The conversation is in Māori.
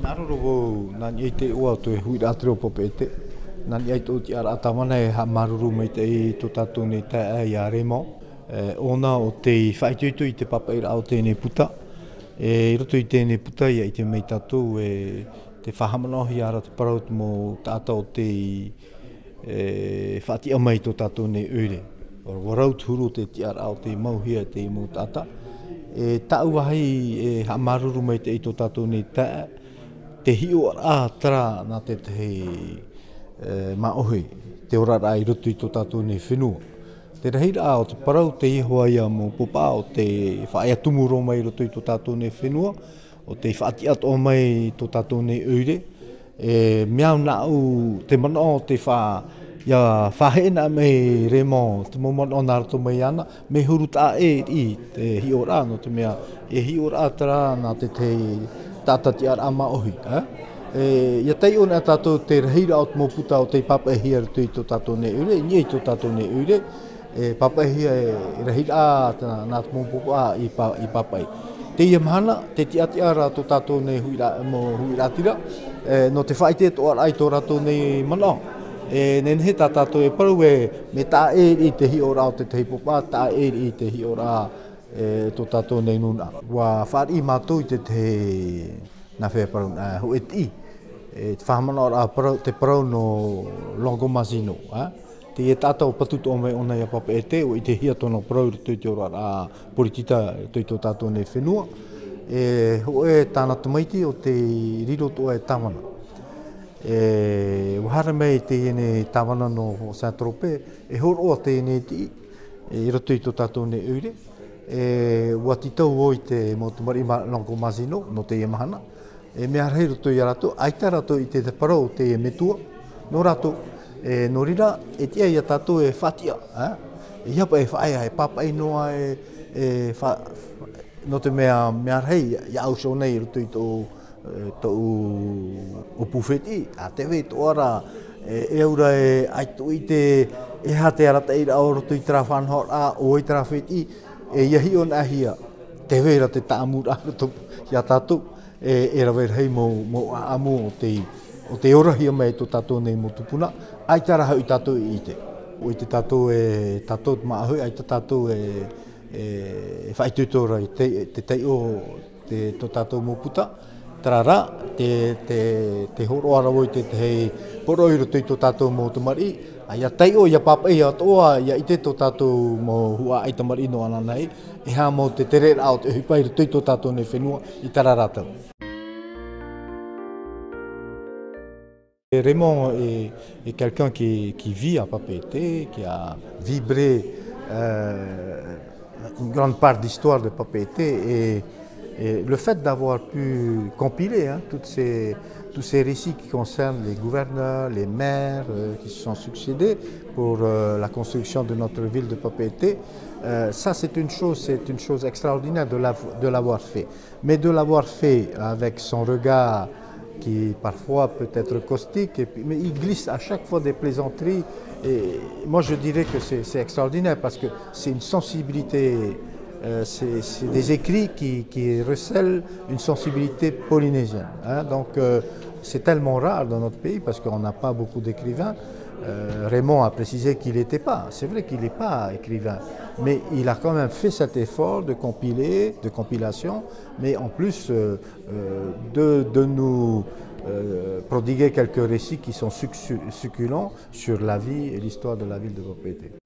Naruru nan ite ua to hui atro popete nan ite ti ara tamana e maruru mai te to tatu ni te ia remo ona o te whaituitu i te papaira o tēnei puta e roto i tēnei puta ia i te mei tatu e te whahamanohi ara te parau mo tata o te whaatia mai to tatu nei ure o warau turu te ti ara o te mauhia te mo tata e tauahi e maruru mai te i to tatu ni te hio a tra na te maohi, te ora rai roto i tō tātou nei whenua. Te rahira o te parau te ihoa ia mo popa o te whaeatumuro mai roto i tō tātou nei whenua, o te whaatiat o mai i tō tātou nei ure. Miau nau te mana o te whahena me remo, te momon o narato mai ana, me huru tā i te hio rā, no te mea e hio rā tra na te tata ti ar ama ohi. Ia tei ona tātou te rahira o te moputa o te papahia rutu i tō tātou nei ure, nye i tō tātou nei ure, papahia e rahira nā te moputa i papai. Te ia mahana, te ti ati ara tō tātou nei huiratira, no te whaite tō arai tō ratou nei mana. Nenhe tā tātou e paru me tā i te hi ora o te tehi popa, tā i te hi ora tō tātou nei nuna. Wa whaari mātou i te nā whea parau, ho e ti, te whahamana ora te parau no Longo Masino. Te e tātou patuto o mai ona ia papa e te, o i te hia tono parau i te ora a politita i tō tātou nei whenua. Ho e tāna tumaiti o te riro tō e tamana. Wahara mei te ene tamana no Saint-Tropez, e horo o te ene ti, i roto i tō tātou nei ure. Ua titau o i te motumari Longo Masino, no te ia mahana. Mea rei roto i rato, aita rato i te parau te metua, no rato, no rira, e tia ia tātou e whatia. E hiapa e whaia, e papai noa no te mea rei, ia ausho nei roto i tō upufeti, a tewe tō ara, e aura e aitu i te e hate arata i rao roto i tera whanhor a o i tera wheti, e iahi o nahia, tewe ra te tāmura roto ia tātou, e rawe rei mo aamu o te orahia mai tō tātou nei mo tupuna, ai tara hau i tātou i te. O i te tātou e tātou maahui, ai tātou e whaitutora i te teio tō tātou mo puta, tarara, te horo arawo i te hei poro i roto i tō tātou mo tamari, ia teio ia papai a toa, ia i te tō tātou mo hua ai tamari no ana nei, e hā mo te tere rao te hupai roto i tō tātou nei whenua i tararatau. Raymond est quelqu'un qui vit à Papeete, qui a vibré une grande part d'histoire de Papeete et le fait d'avoir pu compiler tous ces récits qui concernent les gouverneurs, les maires qui se sont succédés pour la construction de notre ville de Papeete, ça c'est une chose extraordinaire de l'avoir fait. Mais de l'avoir fait avec son regard qui parfois peut être caustique, mais il glisse à chaque fois des plaisanteries. Et moi je dirais que c'est extraordinaire parce que c'est une sensibilité, c'est des écrits qui recèlent une sensibilité polynésienne. Donc c'est tellement rare dans notre pays parce qu'on n'a pas beaucoup d'écrivains. Raymond a précisé qu'il n'était pas, c'est vrai qu'il n'est pas écrivain, mais il a quand même fait cet effort de compilation, mais en plus de nous prodiguer quelques récits qui sont succulents sur la vie et l'histoire de la ville de Papeete.